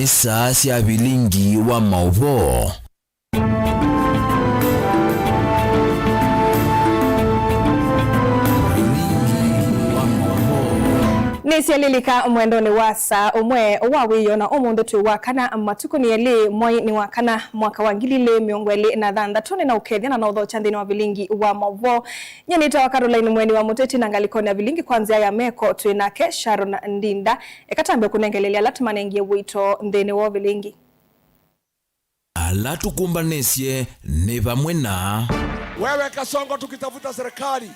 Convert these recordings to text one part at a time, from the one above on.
nisa cia bilingi wa mauvo. Nisialilika mwendoni wasa umwe wawiyo na umundu tu wakana matuku ni yali mwai ni wakana mwaka wangilile miongweli na dhanda tuni na ukethia na udho chandini wa bilingi wa mauvo. Nyanita wa Caroline Mweni wa Muteti na ngalikoni ya bilingi kwanzia ya meko tuinake Sharon Ndinda ekatambe kunengelele alatumane ngie wito ndene wa bilingi. Alatukumbanesye ni pamwe na wewe Kasongo. Tukitafuta serikali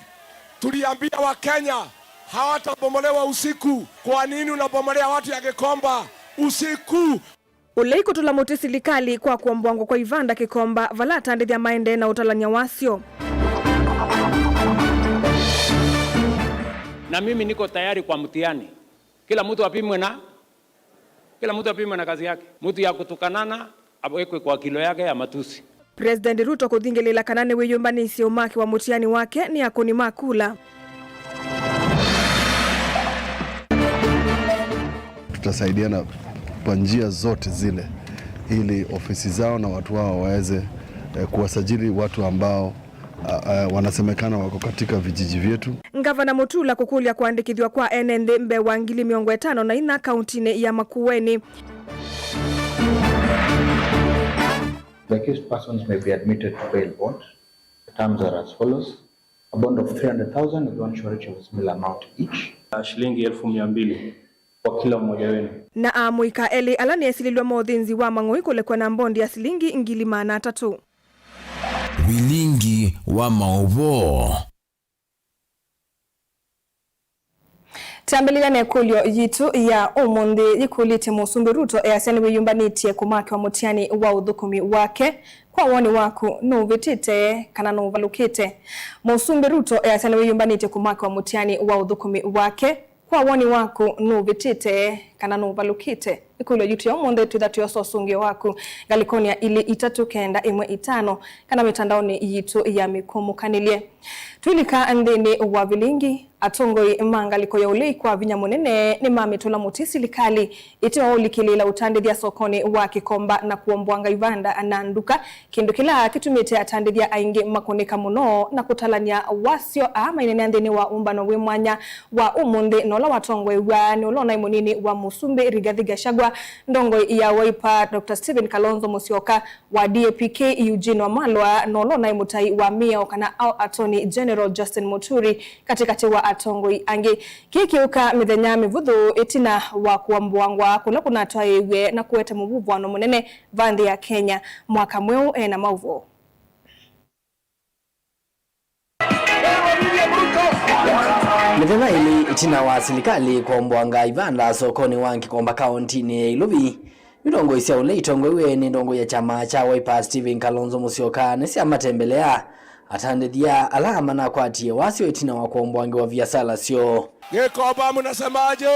tuliambia wa Kenya hawatabomolewa usiku. Kwa nini unabomolea watu ya Gikomba usiku? Uleiko tula mutesi likali kwa kuambwango kwa Ivanda Gikomba valata ndithia maende na utalanya wasio. Na mimi niko tayari kwa mtihani. Kila mtu apimwe na kazi yake. Mtu ya kutukanana awekwe kwa kilo yake ya matusi. President Ruto kuthingelela kanane weyumbanisi umaki wa mutiani wake ni akoni makula. Tutasaidiana kwa njia zote zile ili ofisi zao na watu wao waweze kuwasajili watu ambao wanasemekana wako katika vijiji vyetu. Ngavana Mutula kukulia kuandikithwa kwa NND mbe wa 5,500 na ina kauntini ya Makueni. The accused persons may be admitted to bail bond. The terms are as follows: a bond of 300,000 and one surety of a similar amount each. Shilingi 1,200 kwa kila mmoja wenu. Na amuika eli alani esililwa modhinzi wa Mang'ui kulekwa na mbondi ya silingi 2,300. bilingi wa mauvo. Tambelea na kulio yitu ya umundi yikulite Musumbi Ruto eyaseni wiyumbanitie kumaki wa mutiani wa udhukumi wake kwa woni waku nuvitite kana nuvalukite. Musumbi Ruto eyaseni wiyumbanitie kumaki wa mutiani wa udhukumi wake kwa woni waku nuvitite kana nuvalukite. Ikulio yitu ya umundi tuidhatu yoso sungio waku galikonia ili 395 kana mitandaoni yitu ya mikumu kanilie. Tuilika ndini wa bilingi atongoi mangaliko ya ulei kwa vinyamunene ni mamitula mutisi likali itiwa ulikilila utandithia sokoni wa Gikomba na kuombwanga Ivanda ananduka kindu kila kitumite atandithia aingi makonika muno na kutalania wasio ama inene ndini wa umbano wimwanya wa umundi nola watongoi wa nolona imunini wa Musumbi Rigathi Gachagua ndongo ya Wiper Dr. Stephen Kalonzo Musyoka wa DAP-K Eugene Wamalwa nolona imutai wa Mio kana Attorney General Justin Muturi katikati wa atongoi angi kikiuka mithenya mivuthu itina wa kuambwangwa kula kunatwa yewe na kuweta muvuvwano munene vandi ya Kenya mwaka mweu na mauvo. Mithenya ili itina wa serikali kuambwanga Ivanda sokoni wa Gikomba kaunti ni Ilubi. Ndongo isia ule itongwewe ni ndongo ya chama cha Wiper Stephen Kalonzo Musyoka nisia matembelea atandithia alama na kwatie wasio itina wa kuombwangi wa viasala sio. Gikomba mnasemaje?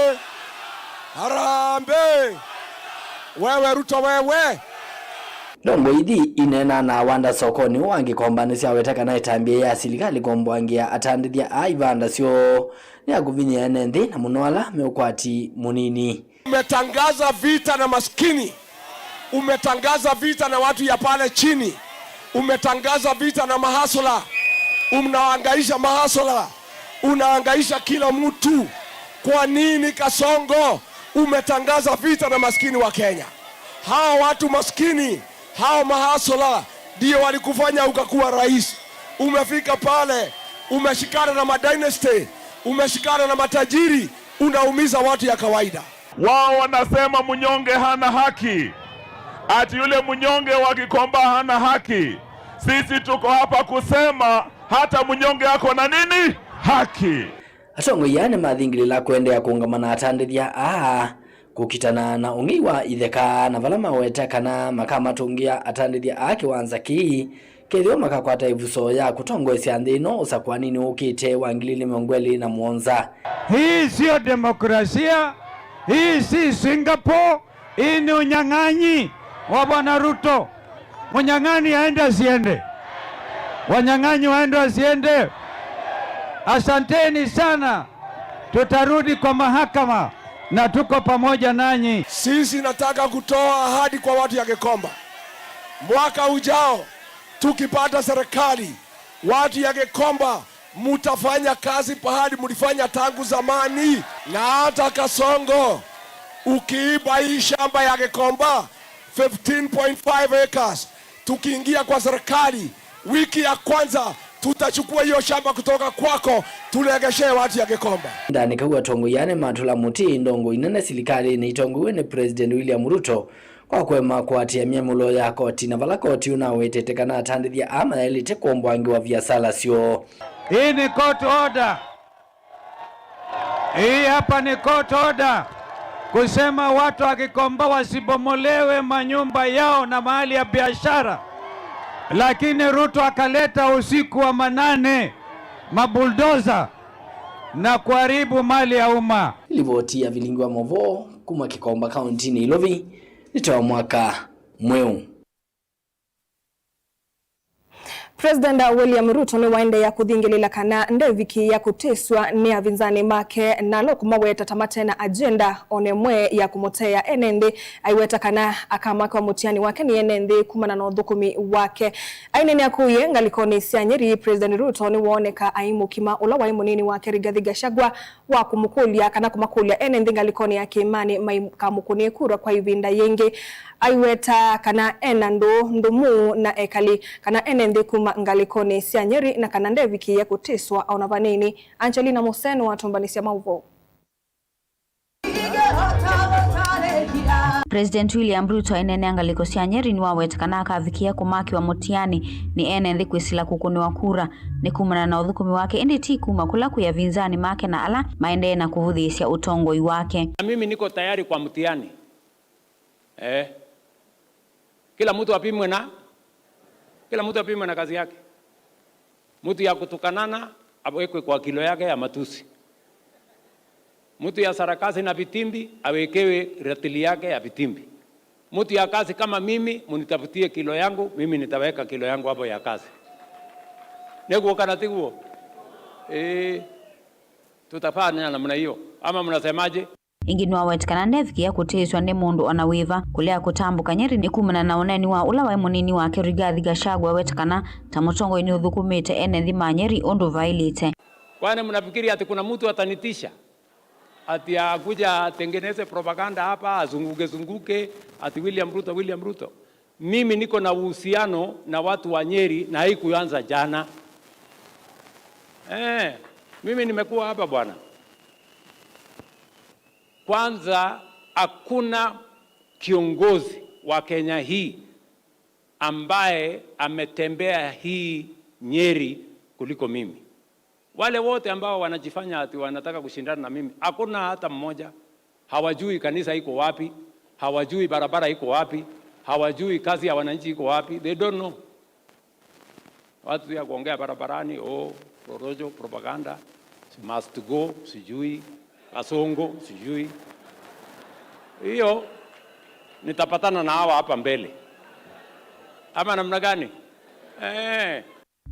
Harambe! Wewe Ruto wewe! Ndongo idi inena na wanda sokoni wa Gikomba nisia wetaka na itambia ya serikali kuombwangia atandithia Ivanda sio ni akuvinya NND na munwala meukwati munini. Umetangaza vita na maskini. Umetangaza vita na watu ya pale chini. Umetangaza vita na mahasula. Unahangaisha mahasula. Unahangaisha kila mtu. Kwa nini Kasongo umetangaza vita na maskini wa Kenya? Hao watu maskini, hao mahasula ndio walikufanya ukakuwa rais. Umefika pale, umeshikana na madynasty, umeshikana na matajiri, unaumiza watu ya kawaida. Wao wanasema mnyonge hana haki. Ati yule mnyonge wa Gikomba hana haki. Sisi tuko hapa kusema hata mnyonge yako na nini? Haki. Atongo yane mathingilila kuendea kuungamana atandithia kukitana na ungiwa itheka na valama weta kana makama tungia atandithia akiwanza ki kethio makakwata ivuso ya kutongoesya nthino usakwa nini ukite wa 2017. Hii sio demokrasia. Hii si Singapore. Hii ni unyang'anyi wa Bwana Ruto. Munyang'anyi aende asiende. Wanyang'anyi waende asiende. Asanteni sana. Tutarudi kwa mahakama na tuko pamoja nanyi. Sisi nataka kutoa ahadi kwa watu ya Gikomba. Mwaka ujao tukipata serikali, watu ya Gikomba mutafanya kazi pahali mulifanya tangu zamani. Na hata Kasongo, ukiiba hii shamba ya Gikomba 15.5 acres, tukiingia kwa serikali wiki ya kwanza tutachukua hiyo shamba kutoka kwako tulegeshe watu ya Gikomba. Ndani kwa tongo yane matula muti ndongo inene serikali ni tongo wene President William Ruto kwa kwema kwatia miemulo ya koti na vala koti unawetetekana atandithia ama elite kombwangi wa biashara sio. Hii ni court order. Hii hapa ni court order kusema watu wa Gikomba wasibomolewe manyumba yao na mahali ya biashara. Lakini Ruto akaleta usiku wa manane mabuldoza na kuharibu mali ya umma. Livotia vilingi wa Movo kuma Gikomba County ni Ilovi nitoa mwaka mweu. President William Ruto ni waende ya kuthingilila kana ndeviki ya kuteswa ni avinzani make na lokumaweta tamate na agenda onemwe ya kumotea enende aiweta kana akamaka wa mutiani wake ni enende kumana na udhukumi wake. Ainene ya kuye ngalikoni sianyeri President Ruto ni waoneka aimu kima ula waimu nini wake Rigathi Gachagua wa kumukulia kana kumakulia enende ngalikoni ya Kimani maikamukuni kura kwa ivinda yenge aiweta kana enando ndumu na ekali kana enende kuma ngalikoni sianyeri na kana ndeviki ya kuteswa au navanini. Angelina Museno watombanisia mauvo. President William Ruto enene angaliko sianyeri ni waweta kana akavikia kumaki wa mutiani ni enende kwisila kukuni wa kura ni kumana na udhukumi wake indi ti kuma kula kuya vinzani make na ala maende na kuvudhisya utongoi wake. Mimi niko tayari kwa mutiani. Kila mtu apimwe na kazi yake. Mtu ya kutukanana awekwe kwa kilo yake ya matusi. Mtu ya sarakasi na vitimbi awekewe ratili yake ya vitimbi. Mtu ya kazi kama mimi munitafutie kilo yangu, mimi nitaweka kilo yangu hapo ya kazi. Nego kanatiguo. Tutafanya namna hiyo. Ama mnasemaje? Ingini wawetikana ndeviki ya kuteswa ni mundu anawiva kulea kutambuka nyeri ni kumana na oneni wa ula wa munini wake Rigathi Gachagua wetikana tamutongo ini udhukumite enenthi manyeri undu vailite. Kwani mnafikiri ati kuna mtu atanitisha? Ati akuja atengeneze propaganda hapa azunguke ati William Ruto. Mimi niko na uhusiano na watu wa Nyeri na haikuanza jana. Mimi nimekuwa hapa bwana. Kwanza hakuna kiongozi wa Kenya hii ambaye ametembea hii Nyeri kuliko mimi. Wale wote ambao wanajifanya ati wanataka kushindana na mimi, hakuna hata mmoja. Hawajui kanisa iko wapi, hawajui barabara iko wapi, hawajui kazi ya wananchi iko wapi. They don't know. Watu ya kuongea barabarani, prorojo, propaganda, must go, sijui, Kasongo, sijui. Hiyo nitapatana na hawa hapa mbele. Ama namna gani?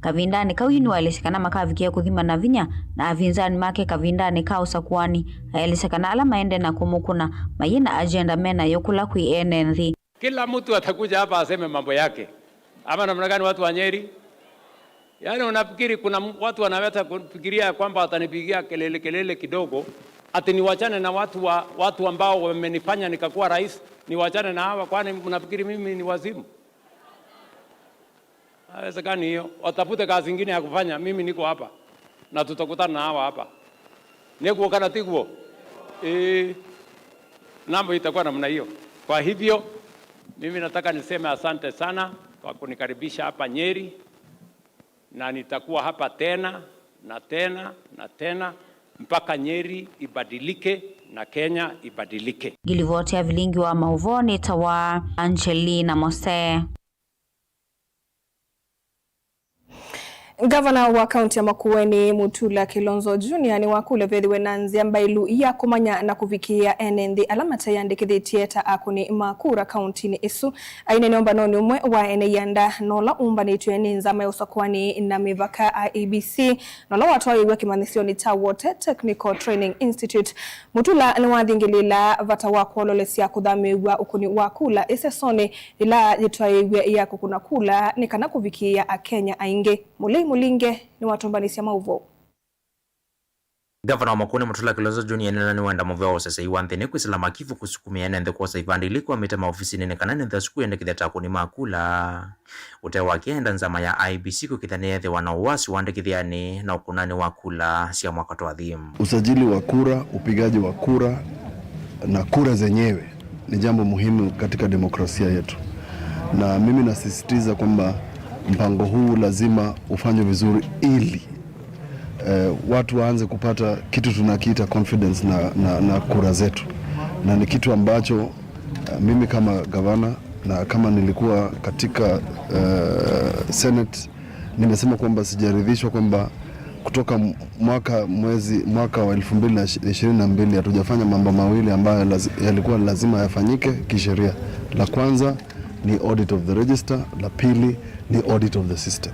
Kavindani kawini waelesekana makavikia kuthima na vinya na avinzani make kavindani kausa kuwani aelesekana ala maende na kumukuna mayina agenda mena yokula kui enenthi. Kila mtu atakuja hapa aseme mambo yake. Ama namna gani watu wa Nyeri? Yaani unafikiri kuna watu wanaweza kufikiria kwamba watanipigia kelele kidogo ati niwachane na watu ambao wamenifanya nikakuwa rais, niwachane na hawa? Kwani mnafikiri mimi ni wazimu? Haiwezekani hiyo. Watafute kazi nyingine ya kufanya, mimi niko hapa na tutakutana na hawa hapa. Niko kana tiguo. Mambo itakuwa namna hiyo. Kwa hivyo mimi nataka niseme asante sana kwa kunikaribisha hapa Nyeri, na nitakuwa hapa tena na tena na tena mpaka Nyeri ibadilike na Kenya ibadilike. Gilivotia vilingi wa mauvoni tawa Angelina Mose. Gavana wa kaunti ya Makueni Mutula Kilonzo Junior ni wakule vethiwe na nzia mbailu ya kumanya na kuvikia NND alama tayandikithitie ta akuni makura kaunti ni isu aine nomba noni umwe wa ene yanda nola umba ni tueni nzama usakwani na mivaka IEBC nola watuwa iwe kimanisio ni Tawote Technical Training Institute. Mutula ni wadhingilila vata wako lolesia kudhamiwa ukuni wakula isesoni ila jituwa iwe ya kukuna kula ni kana kuvikia Kenya ainge Mulinge ni watombanisi ya mauvo. Gavana wa Makueni Mutula Kilonzo Junior ni wanda muveo sasa iwanthini kwisila makifu kusukumia nende kwa saivandiliku wa mita maofisi nene kanane nda suku yende kitheta kuni makula. Utewa kienda nzama ya IEBC kukithanethe wana uwasi wande kithiani na ukunani wa kula siya mwakato adhimu. Usajili wa kura, upigaji wa kura na kura zenyewe ni jambo muhimu katika demokrasia yetu. Na mimi nasisitiza kwamba mpango huu lazima ufanywe vizuri ili watu waanze kupata kitu tunakiita confidence na kura zetu. Na ni kitu ambacho mimi kama gavana na kama nilikuwa katika Senate nimesema kwamba sijaridhishwa kwamba kutoka mwaka wa 2022 hatujafanya mambo mawili ambayo yalikuwa lazima yafanyike kisheria. La kwanza ni audit of the register, la pili ni audit of the system.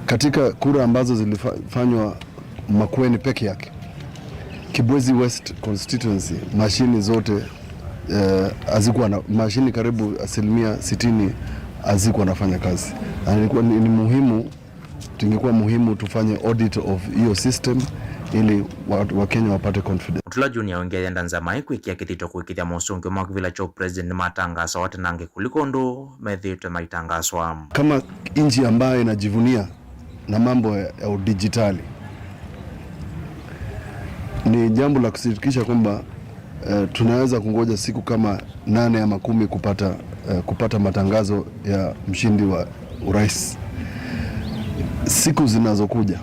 Katika kura ambazo zilifanywa Makueni peke yake, Kibwezi West constituency, mashini zote hazikuwa na mashini, karibu 60% hazikuwa nafanya kazi. Na ilikuwa ni muhimu, tungekuwa muhimu tufanye audit of hiyo system ili Wakenya wapate confidence. Mutula Junior ongea nzama ikwikia kitito kuikithia musongo mwa kivila cho president matangasa wote nange kuliko ndo methite maitangaswa. Kama nchi ambayo inajivunia na mambo ya digitali, ni jambo la kusitikisha kwamba tunaweza kungoja siku kama 8 ama 10 kupata matangazo ya mshindi wa urais siku zinazokuja,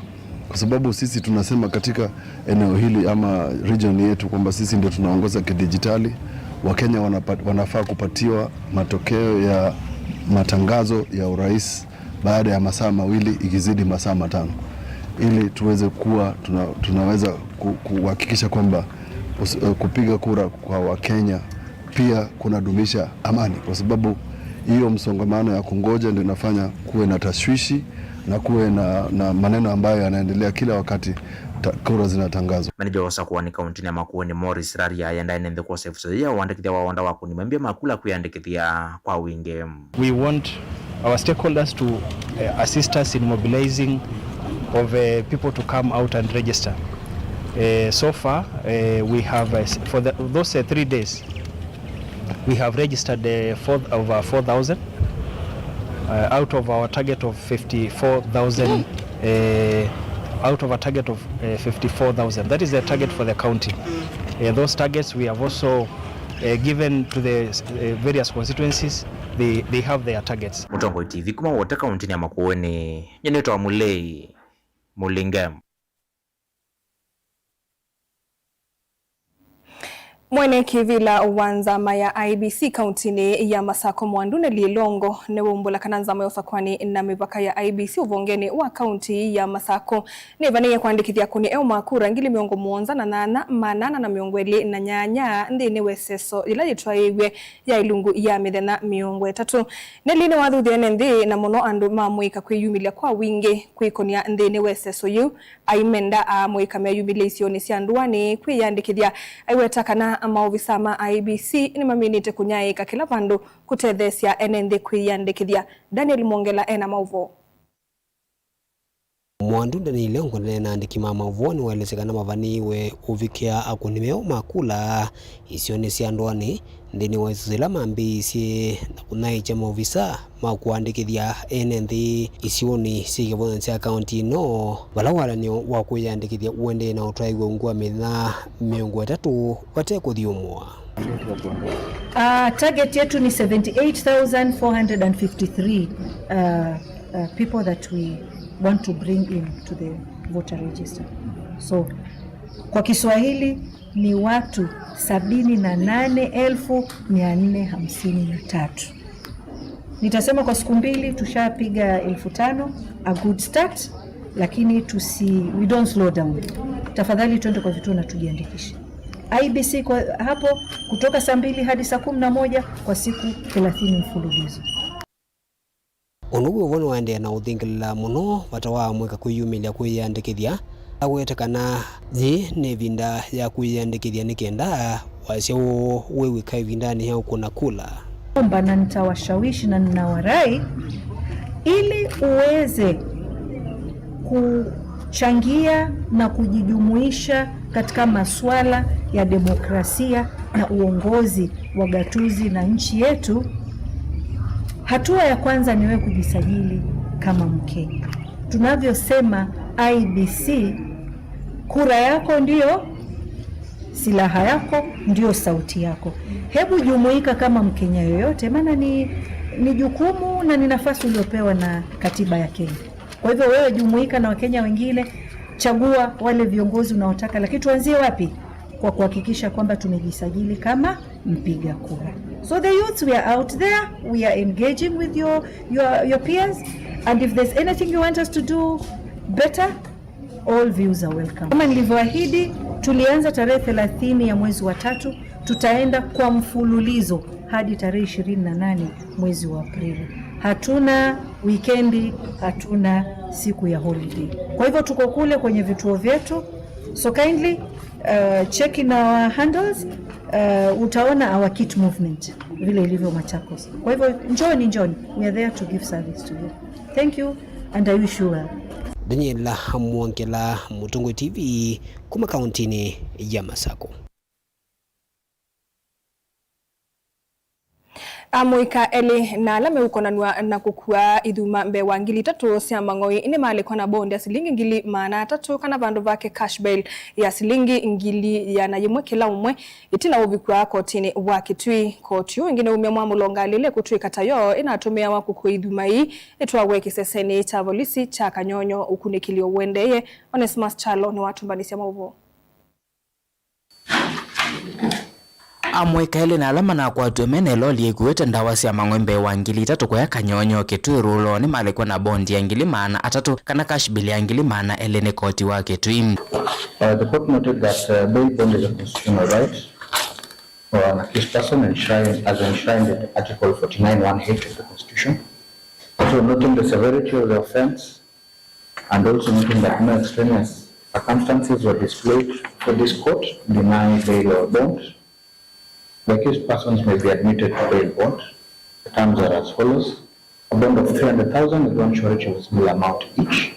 kwa sababu sisi tunasema katika eneo hili ama region yetu kwamba sisi ndio tunaongoza kidijitali. Wakenya wanafaa kupatiwa matokeo ya matangazo ya urais baada ya masaa 2 ikizidi masaa 5, ili tuweze kuwa tunaweza kuhakikisha kwamba kupiga kura kwa Wakenya pia kunadumisha amani, kwa sababu hiyo msongamano ya kungoja ndio inafanya kuwe na tashwishi na kuwe na maneno ambayo yanaendelea kila wakati kura zinatangazwa. Manager wa Sakuani kaunti ya Makueni Morris Raria yenda nende kwa safe ya wandikithia wa wanda wako ni membia makula kuyandikithia kwa wingi. We want our stakeholders to assist us in mobilizing of people to come out and register. So far we have for those 3 days we have registered over 4,000 out of our target of 54,000. Out of a target of 54,000. That is the target for the county. Those targets we have also given to the various constituencies. They have their targets. Mutongo TV kuma wote kaunti ya Makueni nyenetwa Mulei Mulingem. Mwene kivila wanzama ya IEBC kauntini ya Masako Mwandune Lilongo ne wumbula kananzama yosakwani na mipaka ya IEBC uvongeni wa kaunti ya Masako ne vaniye kuandikithia kuni makura ngili miongo muonza na nana manana na miongweli na nyanya ndini weseso ila jitwa iwe ya ilungu ya mithena miongo 3 nelini wathuthi ndi na muno andu mamuika kwiyumilia kwa wingi kwikonia ndini weseso yu aimenda amuika meyumilia isioni cia nduani kwiyandikithia aiwetakana maofisa ma IEBC ni maminite kunyaika kila vandu kutethesia NND kwiyandikithia. Daniel Mongela ena mauvo. Mwandunda ni Lilongo na andiki mama uvoni waelezekana mavaniwe uvikia akunimeo makula isioni cia nduani ndini waisila mambisi na kunaicha maofisa makuandikithia NND isioni sikivona cia kaunti no balawala ni wakuyandikithia uende na utwaiwe ngua mithina miongo 3 watekuthiumwa. Target yetu ni 78,453 people that we want to bring in to the voter register. So kwa Kiswahili ni watu 78,453. Nitasema kwa siku 2 tushapiga 5,000, a good start, lakini we don't slow down. Tafadhali tuende kwa vituo na tujiandikishe. IEBC kwa hapo kutoka saa 2 hadi saa 11 kwa siku 30 mfululizo. Onugu wono ande na uthingila muno watawa mweka kuyumilia kuyandikithia awetekana ji ne vinda ya kuyandikithia nikenda wasio wewe kai vindani yao kuna kula omba, na nitawashawishi na ninawarai ili uweze kuchangia na kujijumuisha katika masuala ya demokrasia na uongozi wa gatuzi na nchi yetu. Hatua ya kwanza ni wewe kujisajili kama Mkenya. Tunavyosema IEBC, kura yako ndio silaha yako, ndio sauti yako. Hebu jumuika kama Mkenya yoyote, maana ni jukumu na ni nafasi uliopewa na katiba ya Kenya. Kwa hivyo wewe jumuika na Wakenya wengine, chagua wale viongozi unaotaka, lakini tuanzie wapi? Kwa kuhakikisha kwamba tumejisajili kama mpiga kura. So the youths, we are out there, we are engaging with your peers, and if there's anything you want us to do better, all views are welcome. Kama nilivyoahidi, tulianza tarehe 30 ya mwezi wa 3, tutaenda kwa mfululizo hadi tarehe 28 mwezi wa Aprili. Hatuna weekendi, hatuna siku ya holiday. Kwa hivyo tuko kule kwenye vituo vyetu. So kindly check in our handles, utaona our kit movement vile ilivyo Machakos. Kwa hivyo njoni, we are there to give service to you. Thank you and I wish you well. Daniela Mwangela, Mutungu TV, kuma kauntini ya Masako. Amoika ele na lame ukonanwa na kukua idhuma mbe wa ngili 3 cia mang'oi ine malikwa na bondi ya silingi ngili maana 3 kana vandu vake cash bail ya silingi ngili ya na yimwe kila umwe itina uvikwa kotini wa Kitui. Koti wengine umemwa mulonga lile kutui katayo inatumia wa kukua idhuma hii itwa weki seseni cha polisi cha Kanyonyo ukunikilio uendeye. Onesmus Chalo ni watu mbanisi ya mauvo. Amweka ele na alama na kwa tuemene loli ikuwete ndawa cia mang'ombe wa ngili 3 kwa ya Kanyonyo Kitui rulo ni malikuwa na bondi ya ngili maana 3 kana cash bill ya ngili maana ele ni koti wa Kitui. The court noted that bail bond is a constitutional right for an accused person enshrined in Article 49(1)(h) of the Constitution. Also noting the severity of the offence and also noting that no extraneous circumstances were displayed for this court deny bail or bond. The accused persons may be admitted to bail bond. The terms are as follows: a bond of 300,000 with one surety of a small amount each,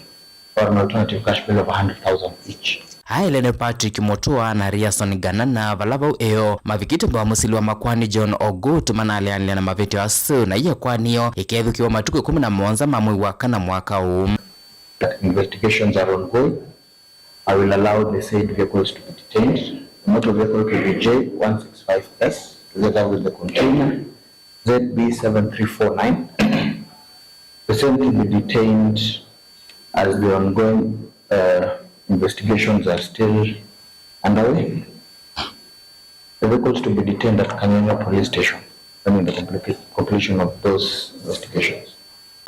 or an alternative cash bill of 100,000 each. Hailene Patrick Motua na Riason Ganana valabau eo mavikito mba musili wa makwani John Ogut manale anile na maviti wa su na iya kwaniyo ikedhu kiwa matuku 11 mamui wakana mwaka huu. Investigations are ongoing. I will allow the said vehicles to be detained. The motor vehicle to be J165S together with the container ZB7349. The same to be detained as the ongoing investigations are still underway. The vehicles to be detained at Kanyonyo Police Station pending the completion of those investigations.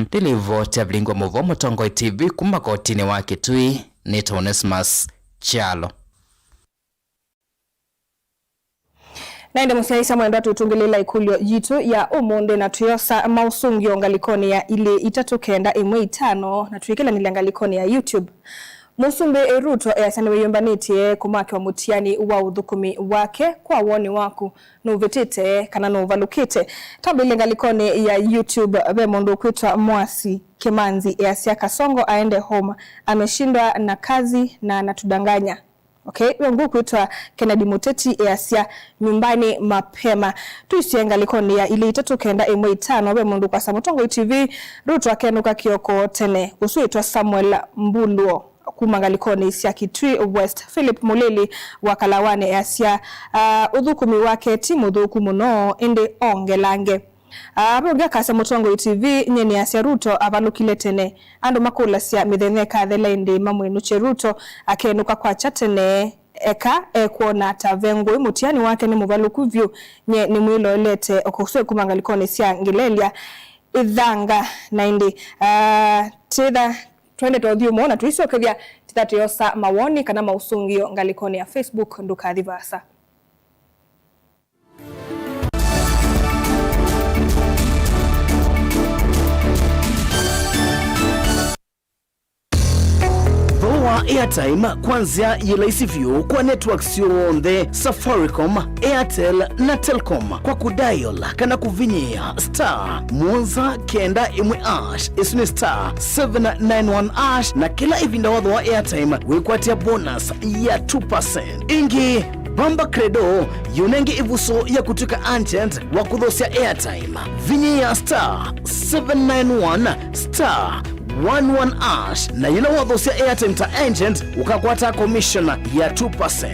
Tilivote ablingwa Muvomo Tongo TV kuma kotini wa Kitui ni Onesmus Chalo. Naende musiaisa mwenda tutungilila ikulio yitu ya umunde na tuyosa mausungio ngalikoni ya ile 395 na tuikila nilangalikoni ya YouTube. Musumbe Ruto yasaniwe yumbaniti kumaki wa mutiani wa udhukumi wake kwa woni waku nuvetite kana nuvalukite. Tabu ilangalikoni ya YouTube bemondo kuitwa Mwasi Kimanzi Asia Kasongo aende home ameshindwa na kazi na natudanganya. Okay, wengu kuitwa Kennedy Muteti Asia nyumbani mapema. Tuisienga likoni ya ili 395 bemondo kwa Samutongo TV. Ruto akenuka kioko tene usuitwa Samuel Mbuluo kumangalikoni isia Kitui West. Philip Mulili wakalawane Asia udhukumi wake timu udhukumu no ende ongelange. Abonga kasa Mutongo TV nyeni Asia Ruto avalukile tene ando makula sia midheneka dhelendi mamwenu Cheruto akenuka kwa chatene eka kuona tavengo imutiani wake ni muvalukuvyu nye ni mwilo lete okoswe kumangalikoni sia ngilelia idhanga na indi teda twende tothiumo na tuicokethia titatiosa mawoni kana mausungio ngalikoni ya Facebook ndukathi vasa. Airtime kwanzia yelaisi view kwa networks yonthe Safaricom, Airtel na Telcom kwa kudial kana kuvinyia star Mwanza kenda imwe ash isuni star 791 na kila ivinda wadho wa Airtime wikwatia bonus ya 2%. Ingi Bamba Credo yunenge ivuso ya kutuka agent wa kudhosia Airtime vinyia star 791 star 11 ash na yina wadhosia Airtime ta agent ukakwata commission ya 2%.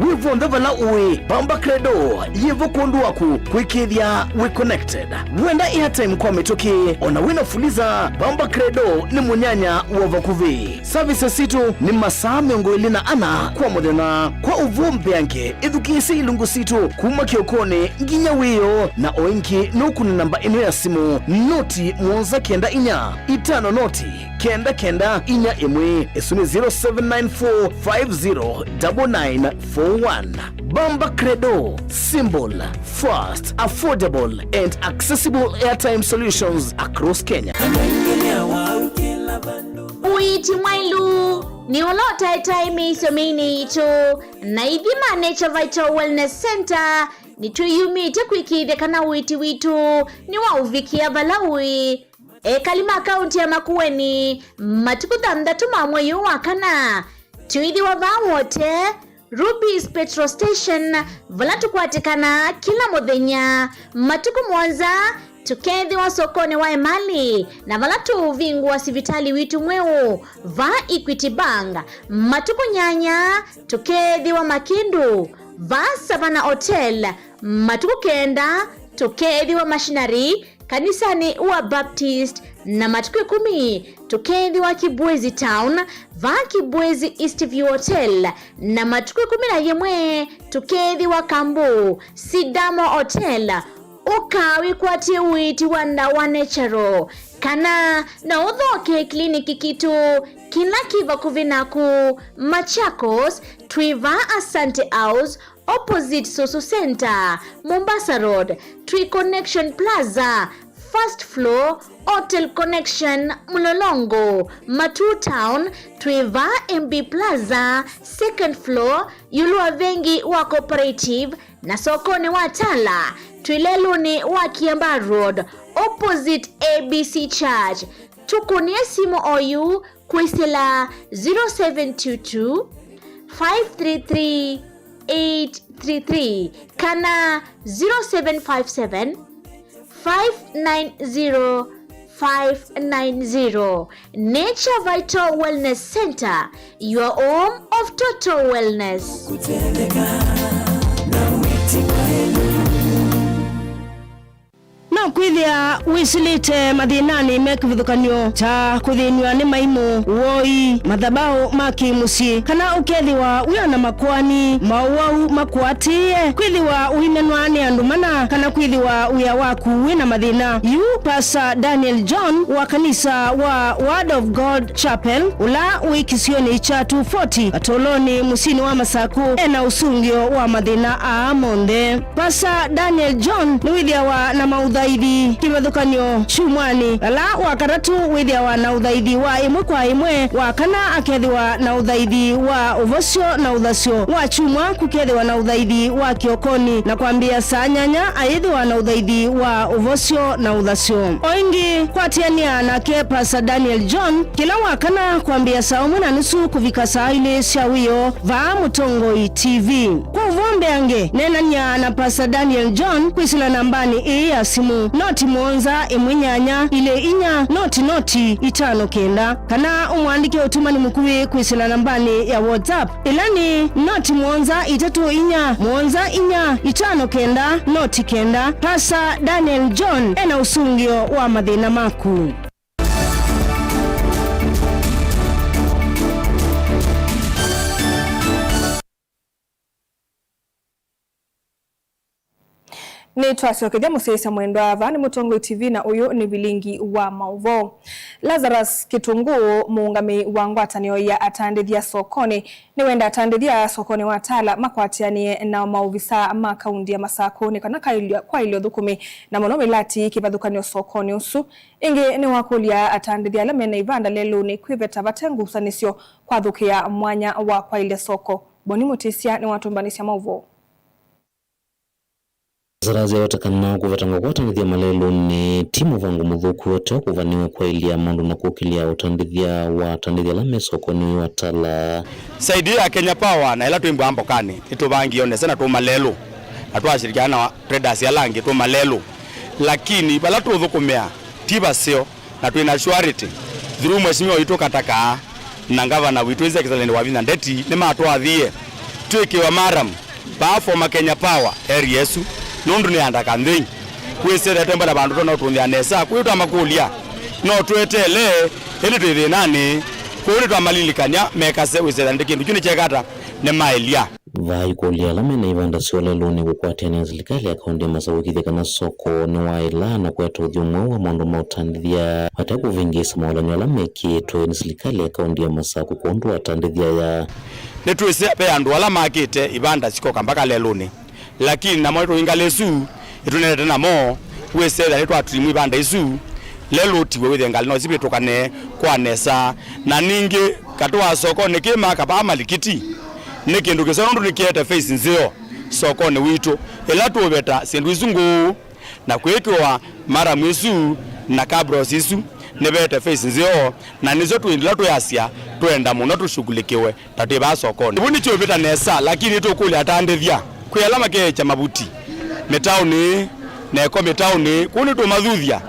Wivo ndhevala uwe Bamba Credo yivo kundu waku kuikithia we connected. Wenda Airtime kwa metoki ona wina fuliza Bamba Credo ni munyanya wa vakuvi. Services situ ni masaa miongo ilina ana kwa modena kwa uvumbe yanke idhukisi ilungu situ kuma kiokone nginya wiyo na oinki nukuni namba ino ya simu noti Mwanza kenda inya itano noti kenda kenda inya imwe esuni 0794509941. Bamba Credo, symbol, fast, affordable and accessible airtime solutions across Kenya. Uiti mwailu ni olota time isomini ito na idhima Nature Vital Wellness Center ni tuyumite kuikide kana uiti witu ni wa uvikia balawi. Kalima kaunti ya Makueni matuku thandatu mamweyo wakana tuithi wa vawote Ruby's Petrol Station valatu kwatikana kila muthenya matuku Mwanza tukethi wa sokoni wa Emali na valatu vingu wa sivitali witu mweu va Equity Bank matuku nyanya tukethi wa Makindu va Savannah Hotel matuku kenda tukethi wa Machinery kanisani wa Baptist na matuku 10 tukethi wa Kibwezi Town va Kibwezi Eastview Hotel na matuku 11 tukethi wa Kambu Sidamo Hotel ukawi kwati uiti wanda wa Natural kana na udhoke kliniki kitu kila kiva kuvinaku Machakos Twiva Asante House opposite Soso Center Mombasa Road Tree Connection Plaza first floor Hotel Connection Mlolongo Matu Town Twiva MB Plaza second floor Yulua Vengi wa Cooperative na sokoni wa Tala Twileluni wa Kiamba Road opposite ABC Church. Tukunie simu oyu kuisila 0722 533 833 kana 0757 590 590. Nature Vital Wellness Center, your home of total wellness. Na kwithia wisilite mathinani mekivithukanio ta kuthinywa ni maimu woi mathabao maki musi kana ukethiwa wiona makwani mauau makwatie kwithiwa uinenwa ni andu mana kana kwithiwa wia waku wina mathina yu Pastor Daniel John wa kanisa wa Word of God Chapel ula wikisioni cha 240 atoloni musini wa Masaku ena usungio wa mathina a monde. Pastor Daniel John ni withiawa na maudhaithi kimethukanio chumwani ala wakatatu withiawa na uthaithi wa imwe kwa imwe wakana akethiwa na uthaithi wa uvosio na uthasio wa chumwa kukethiwa na uthaithi wa kiokoni na kwambia saa nyanya aithiwa na uthaithi wa uvosio na uthasio oingi kwatiania nake Pastor Daniel John kila wakana kwambia saa 1:30 kuvika saa 4 cia wiyo va Mutongoi TV kwa uvombe ange nenania na Pastor Daniel John kwisila nambani ii ya simu noti Mwanza imwinyanya ile inya noti 5 kana umwandike utumani mkuwi kwisila nambani ya WhatsApp ilani noti Mwanza 3 Mwanza inya 5 noti 9. Pastor Daniel John ena usungio wa mathina maku. Ni twasokethia musesa mwendo ava ni Mutongo TV na uyu ni bilingi wa mauvo. Lazarus Kitunguu muungami wa ngwatanio ya atandithia sokoni ni wenda atandithia sokoni watala makwatianie na mauvisa makaundi ya Masako kana kwa ilio thukumi na muno milati kivathukanio sokoni usu ingi ni wakulia atandithia lamena ivanda lelu ni kwiveta vatengusanisio kwa thukia mwanya wa kwa ile soko. Boni Mutisia ni watumbanisha mauvo. Zarazi ya watakana kuvetanga kwa atandithia malelu ni timu vangu muthuku wote kuvaniwa kwa ilia mundu na kukilia watandithia lame sokoni watala. Saidi ya Kenya Power na ila tuimbu ambokani ituvangi one sana tu malelu. Atu ashirikiana na traders ya langi tu malelu. Lakini bala tu thukumea tiba sio na tuina surety. Through mheshimiwa witu kataka na gavana witu His Excellency Wavinya Ndeti ni matwa thie. Tuikiwa maram ba for Kenya Power eri Yesu. Nundu ni andaka nthi kwisere temba na bandu tona utunthia nesa kwitwa makulia no twetele ili twithi nani kuri twa malilikanya mekase wisere ndikindu kini chekata ne mailia vai kulia lame na ivanda siole luni kukwatiania serikali ya kaunti ya Masako kithekana soko ni waila na kwetu thiumwe wa mundu mautandithia hata kuvingisa maulani lame kitwe ni serikali ya kaunti ya Masako kundu atandithia ya ni twise pe andu ala makite ivanda sikoka mpaka leluni. Lakini na mwetu ingalesu itunete na mo wese da twa trimu ibanda isu lelo tiwe withengali no sibitokane kwa nesa na ningi katwa soko nikima kapa malikiti nikindu kisondu nikiete face nzio soko ni wito ela tubeta sendu izungu na kwekwa mara mwisu na kabros isu nebete face nzio na nizo tuindila tuyasia tuenda muno tushughulikiwe tatiba soko ibuni chobeta nesa lakini tukuli atandithia kuyalama ke cha mabuti metauni na eko metauni kuni to mathuthia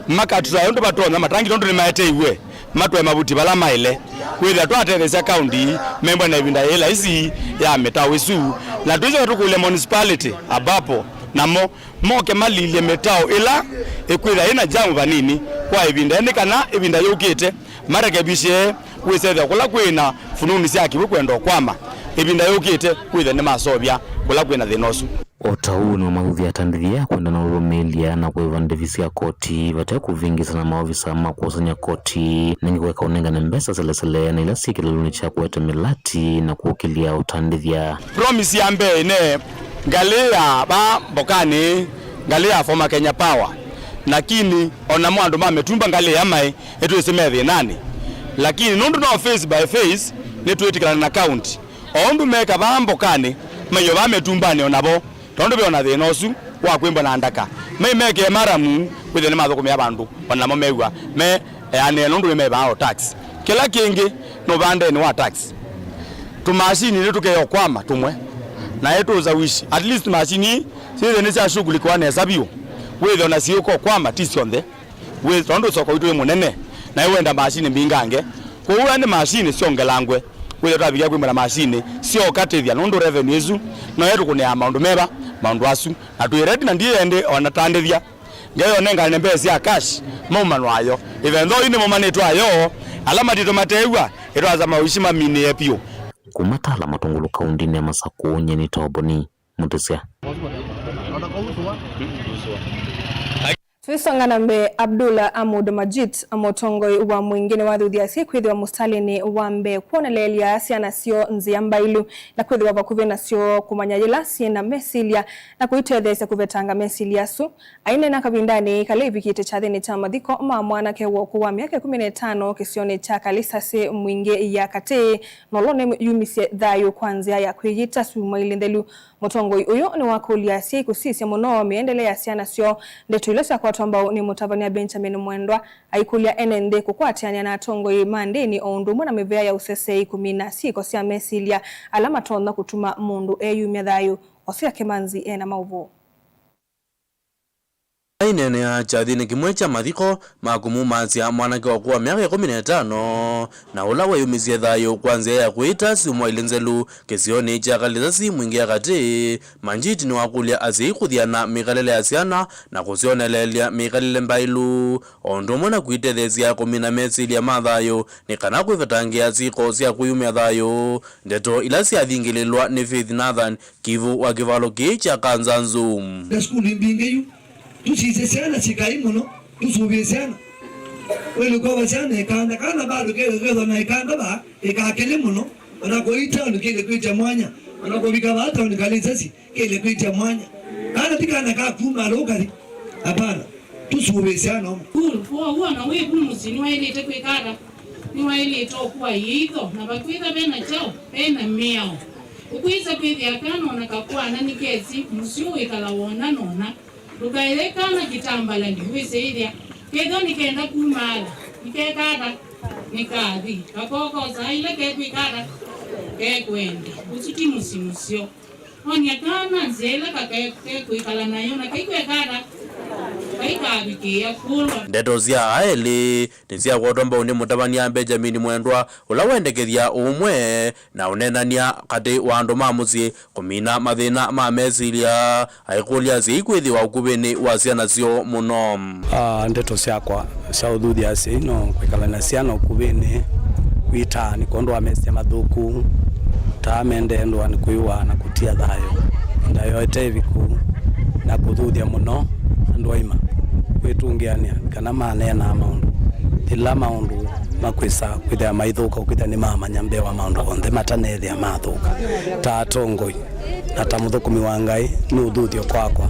maka tutayo ndo batona matangi ndo ni maete iwe matwe mabuti bala maile kwitha twatethesia county member na ibinda ila isi ya metao isu na tuzo tukule municipality abapo namo moke malile metao ila ekwitha ina jamu vanini kwa ibinda ni kana ibinda yukite marekebishe wisetha kula kwina fununi syaki kwendo kwama ibinda yukite kwitha ni masobya kula kwina thinosu otauni wa maudhi atandithia kwenda na urumelia na kuivandivisia koti vata kuvingisa na maofisa makusanya koti nengi kweka unenga na mbesa selesele na ila siki laluni cha kuweta milati na kukilia utandithia promise ya mbe ne ngalia ba mbokani ngalia former Kenya Power lakini ona mwandu mametumba ngalia mai etu isemethi nani lakini nundu no face by face netu etikana na account ondu meka ba mbokani mayo bametumbane onabo tondo beona thinosu wa kwimba na ndaka meke maramu kwithene mathuku ya bandu onamo mewa me ane nundu me bao tax kila kingi no bande ni wa tax tu machine ni tukeyo kwama tumwe na yetu za wishi at least machine sile ni cha shughuli kwa na sabio wewe na sio kwa kwama tisionde wewe tondo soko itu munene na wenda machine mbingange kwa hiyo ni machine sio ngelangwe wewe tabiya kwimba na machine sio katethia nundu revenue ezu no yetu kunia maundu meba maundu asu na tuireti na ndiye ende onatandithia ngayo nenga nembezi ya cash momano ayo even though ini momane tu ayo alama tito matewa iraza mawishima mini epio kumatala matungulu kaunti ya Masako nyeni toboni Mutisia Twisongana mbe Abdullah Ahmud Majid amotongoi wa mwingine wa dhudia sikwithi wa mustalini wa mbe kuona lelia siana sio nziambailu na kwithi wa vakuvena sio kumanyajila siena mesilia na kuitethesa kuvetanga mesilia su aine na kabindani kalevi kite chathini cha madhiko mwana ke woku wa miaka 15 kisione cha kalisasi mwinge ya kate nolone yumise dhayo kwanzia ya kuyita sumailindelu motongoi uyo ni wakulia siku sisi muno miendelea siana sio ndetu ilesa kwa ambao ni Mutavania Benjamin Mwendwa aikulia enende kukwatiania na tongoi mandeni ondumu na mivea ya usesei 10 kosia mesilia alama tona kutuma mundu eyumia dhayo osia kemanzi ena mauvu inene ya chathini kimwe cha mathiko makumumazia mwanake wa kuwa miaka 15 na ula wayumizie thayo kwanzia ya kuita siumwa ilenzelu kisioni cha kalisasi mwingia kati manjiti ni wakulia azi kuthiana mikalele ya siana na kusionelelia mikalele mbailu ondo mwana kuitethezia kumina mesili ya mathayo ni kana kuivatangia ziko sia kuyumia thayo ndeto ila siathingililwa ni Faith Nathan Kivu wa kivalo kicha Kanzanzu. Tusize sana sikai muno tusubie sana wele kwa sana ikanda kana bado kile na ikanda ba ikakele muno wanakoita nikile kuita mwanya wanakobika hata unikalizasi kile kuita mwanya kana tikana ka kuma lokali hapana tusubie sana huwa na wewe kumuzini wa ile tekwikada ni wa ile tokuwa yido na bakwita bena chao bena miao ukwiza kwidi akano nakakuwa nani kezi musio ikalawona nona lukaelekana kitambala ndiwise ilia kego nikenda kumala nikekada nikadhi kakoko zaile kekwikada kekwenda usuti musimusio onyakana nzela kakekwikala nayo na kekwekada kaikabikia kulwa ndeto zia aeli nizia kuotomba uni mutabania Benjamin Mwendwa ula wendekethia umwe na unenania kati wa andu mamuzi kumina mathina ma mesilia aikulia ziikwithi wa ukubini wa ciana cio muno. Ndeto ciakwa cia uthuthia ci no kwikala na ciana ukubini wita ni kondo wa mesia mathuku ta mendendwa ni kuiwa na kutia thayo ndayo eteviku na kuthuthia muno andu aima kwitungiania kana manena maundu ila maundu makwisa kwithia maithuka kwithia ni mamanya mbewa maundu onthe matanethia mathuka ta atongoi na ta muthukumi wa Ngai ni uthuthio kwakwa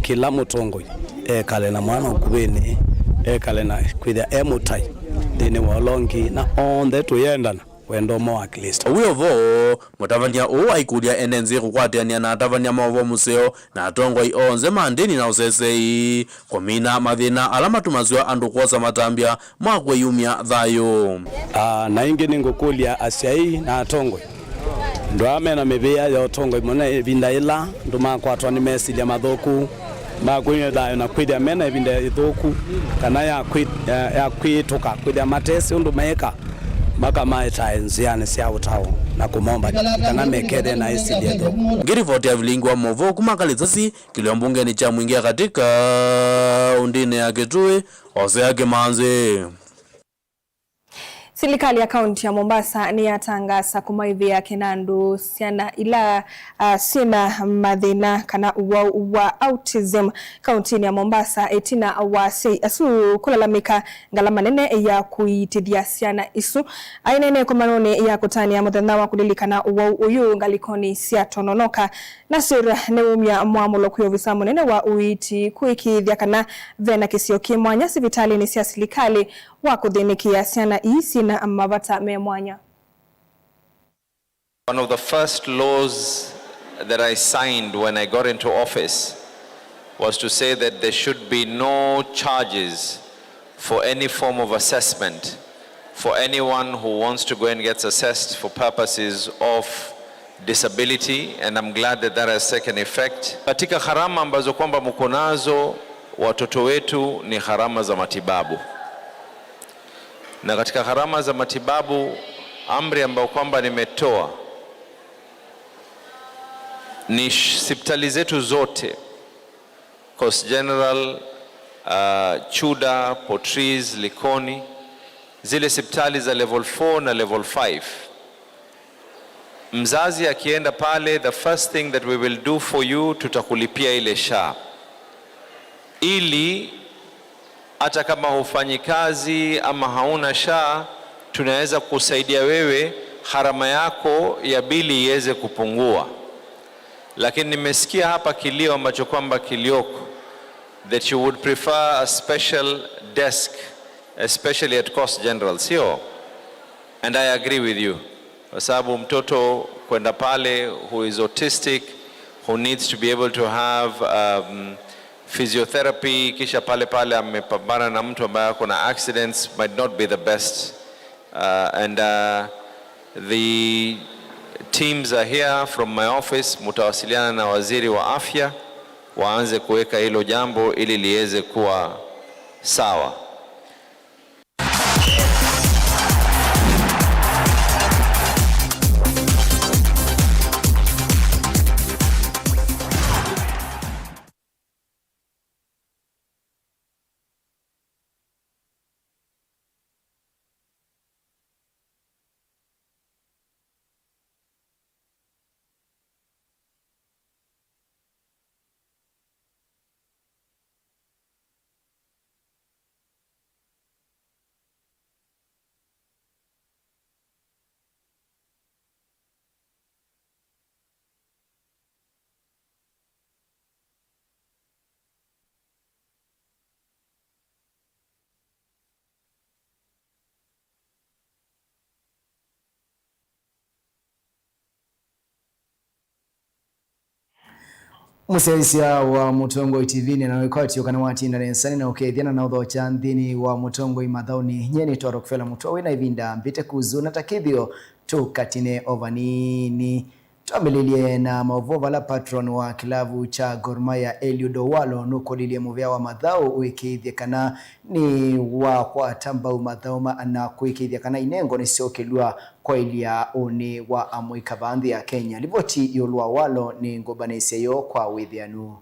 kila mutongoi ekale na mwana ukubini ekale na kwithia emutai thini wa longi na onthe tuyendana wendo mo at least uyo vo mutavania o aikulia enenzi kukwatiania na atavania maovo museo na atongoi onze mandini na usesei kumina mathina ala matumazwa andu kosa matambia mwakwe yumia thayo. Na ingi ningukulia asiai na atongoi ndo amena mebea ya atongoi mona evinda ila ndo makwatwa ni mesilia mathuku makwinye thayo na kwithia mena evinda ithuku kana ya kwituka kwithia matesi undu meka maka maeta enziane sia utao na kumomba kana mekede na isilia tho ngirivoti ya vilingi wa movo kumakalizasi kiliombungeni cha mwingia katika undine ya Kitui ose yake manzi. Serikali ya kaunti ya Mombasa ni yatangaza kumaivia kinandu siana ila sina mathina kana wa autism kaunti ya Mombasa etina wasi asu kulalamika ngalama nene ya kuitithia siana isu ainene komanone ya kutania muthenya wa kulilikana uyu ngalikoni cia tononoka Nasir neumya mwamulo kuyovisa munene wa uiti kuikithia kana vena kisio kimwanya sivitali ni cia serikali wa kuthinikia siana isi na mabata memwanya. One of the first laws that I signed when I got into office was to say that there should be no charges for any form of assessment for anyone who wants to go and gets assessed for purposes of disability, and I'm glad that that has taken effect. Katika gharama ambazo kwamba mko nazo watoto wetu ni gharama za matibabu. Na katika gharama za matibabu amri ambayo kwamba nimetoa ni hospitali zetu zote Coast General, Chuda, Portrees, Likoni, zile hospitali za level 4 na level 5. Mzazi akienda pale, the first thing that we will do for you, tutakulipia ile SHA, ili hata kama hufanyi kazi ama hauna SHA, tunaweza kusaidia wewe gharama yako ya bili iweze kupungua. Lakini nimesikia hapa kilio ambacho kwamba kilioko that you would prefer a special desk, especially at Coast General, sio? And I agree with you. Kwa sababu mtoto kwenda pale who is autistic, who needs to be able to have physiotherapy, kisha pale amepambana na mtu ambaye ako na accidents, might not be the best. The teams are here from my office, mutawasiliana na waziri wa afya waanze kuweka hilo jambo ili liweze kuwa sawa. Musaisia wa Mutongo TV na wekati yokana wati ndani na ukethiana na udho cha nthini wa Mutongo imathauni nyeni twa Rockefeller mutwa na ivinda mbite kuzuna takithio tukatine ovanini. Tuambelilie na mauvova la patron wa kilavu cha Gor Mahia Eliud Owalo nukolilie muvea wa mathao uikithia kana ni wa kwa tamba umathauma na kuikithia kana inengo ni siokelua kwa ilia uni wa amuika bandhi ya Kenya. Livoti yolua Owalo ni ngobanese yo kwa withianu.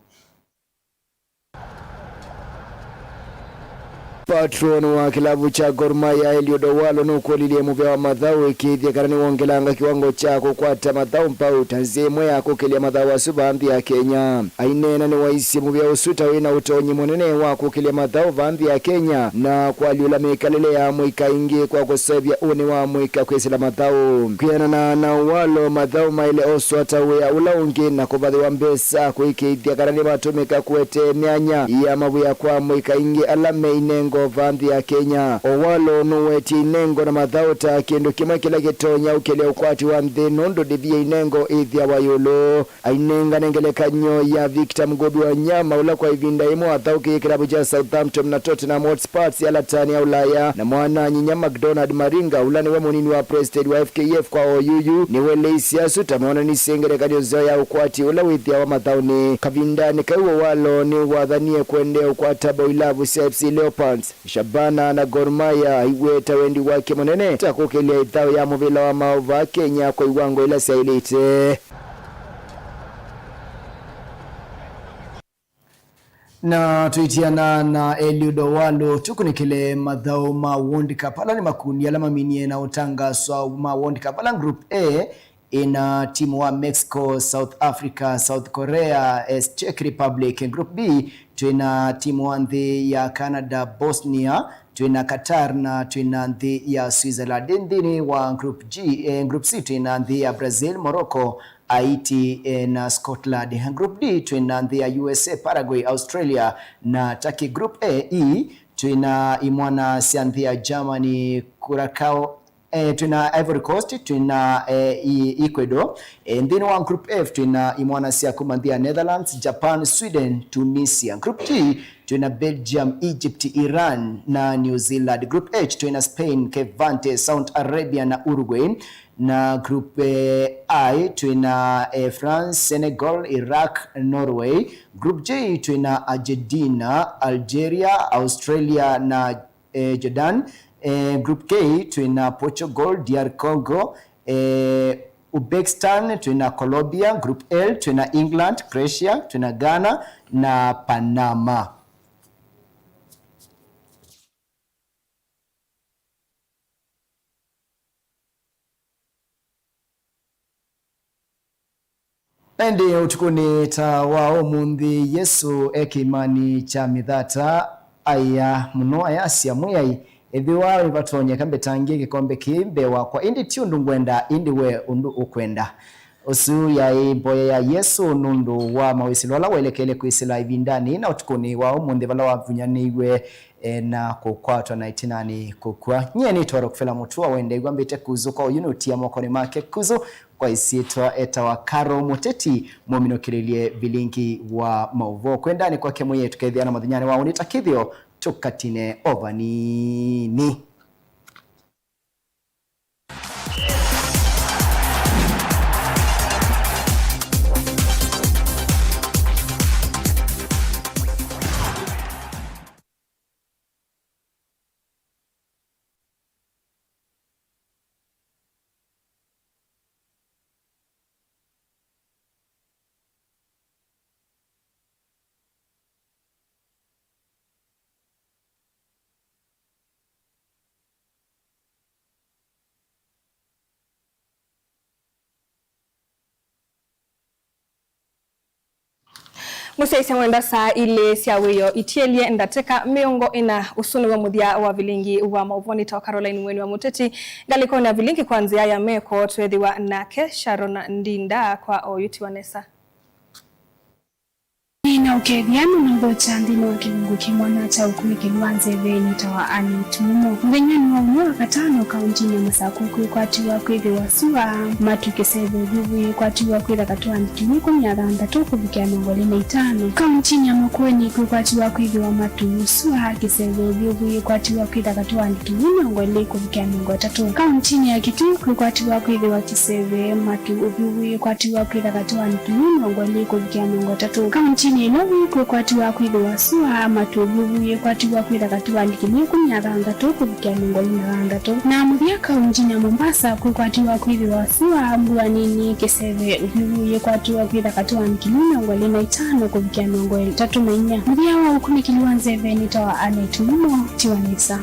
Patron wa kilavu cha Gor Mahia Eliud Owalo nukolilie muvea wa mathao ikithia kana ni wongelanga kiwango chako kwa mathao mpau tanzemwe yako kelia mathao asubandhi ya Kenya. Ainena ni waisi muvea usuta wina utonyi monene wako kelia mathao bandhi ya Kenya na kwa liula mekalele ya muika ingi kwa kusevya uni wa muika kwesila mathao. Kiana na Owalo mathao maile osu atawe ya ulaungi na kubadhi wa mbesa kuikithia kana ni matumika kuete mianya ya mabuya kwa muika ingi alame inengo vandhi ya Kenya. Owalo nuweti inengo na mathao ta kiendo kima kila gitonya ukele ukwati wa nthinondo divya inengo ithia wa yolo. Ainenga nengele kanyo ya Victor Mgobi wa nyama ula kwa ivinda imo athauki kilabu cha Southampton na Tottenham Hotspur ya latani ya Ulaya na mwana nyinya McDonald Maringa ula ni wemunini wa Prested wa FKF kwa OUU ni weleisi asuta maona ni sengere kanyo zao ya ukwati ula withia wa mathao ni kavindani kaiwa Owalo ni wadhanie kuende ukwata boilavu CFC Leopards. Shabana na Gor Mahia iweta wendi wake monene takukelia ithao ya muvila wa maova Kenya kwa iwango ila sailite. Na tuitiana na Eliud Owalo tukunikile mathao ma World Cup ala ni makundi alama minie na utanga swa ma World Cup ala group A ina timu wa Mexico, South Africa, South Korea, Czech Republic. Group B tuina timu wa nthi ya Canada, Bosnia, tuina Qatar na tuina nthi ya Switzerland. Ndini wa group G, group C tuina nthi ya Brazil, Morocco, Haiti na Scotland. Group D tuina nthi ya USA, Paraguay, Australia na Turkey. Group A tuina imwana nthi ya Germany, Curacao, tuna Ivory Coast, tuna Ecuador. And then one group F tuna imwana sia kumandia Netherlands, Japan, Sweden, Tunisia. Group G tuna Belgium, Egypt, Iran na New Zealand. Group H tuna Spain, Cape Verde, Saudi Arabia na Uruguay. Na group I tuna France, Senegal, Iraq, Norway. Group J tuna Argentina, Algeria, Australia na Jordan. Group K tuina Portugal, DR Congo, Uzbekistan, tuina Colombia. Group L tuina England, Croatia, tuina Ghana na Panama. Ende utukuni tawao mundi Yesu ekimani cha mithata aya muno ayasia muyai ethiwa ivatonye kambe tangie gikombe kimbe wakwa indi tiundu ngwenda indi we undu ukwenda usu ya imboya ya Yesu nundu wa mawisilo ala welekele kwisila ivindani na utukuni wa umundi vala wavunyaniwe na kukwatwa na itinani kukwa nyeni twa Rockefeller mutwa wende igwambite kuzu kwa uyunuti ya mokoni make kuzu kwa isitwa eta wa Karo Muteti momino kirelie bilingi wa mauvo kwendani kwa kemuye tukethiana madhinyani wa unita kithio tukatine ovanini. Musaisa mwenda saa ile siawiyo itielie ndateka miongo ina usunu wa muthia wa vilingi wa mauvoni tawa Caroline Mweni wa Muteti galiko na vilingi kwanzia ya meko twethiwa nake Sharon Ndinda kwa oyuti wa Nesa. Ina ukeviano na ngocha ndino wa kilungu kimwana cha ukumi kiluanze venyi tawa anitumo. Mbenyani wa umua katano kauntini ya Masakuku kwa tiwa kwezi wa suwa matukesebe vivu kwa tiwa kweza katuwa anitumiku mnyaranda toko vikia mongole na itano. Kauntini ya Mokweni kwa tiwa kwezi wa matu suwa kisebe vivu kwa tiwa kweza katuwa anitumiku mongole kuvikia mongole tatu. Kauntini ya Kituku kwa tiwa kwezi wa kisebe matu vivu kwa tiwa kweza katuwa anitumiku mongole kuvikia mongole tatu. Kauntini Ninowi kukwatiwa kwithiwa suwa matububuye kwatiwa kwitha katiwa ndikimwe kumyaranga to kuvikia mongoli na to na muthia kaunti ya Mombasa kukwatiwa kwithiwa suwa mbwanini kiseve ububuye kwatiwa kwitha katiwa ndikimwe mongoli na itano kuvikia mongoli 3 na 4 muthia wa ukumi kiliwanze venita wa anetumo tiwanisa.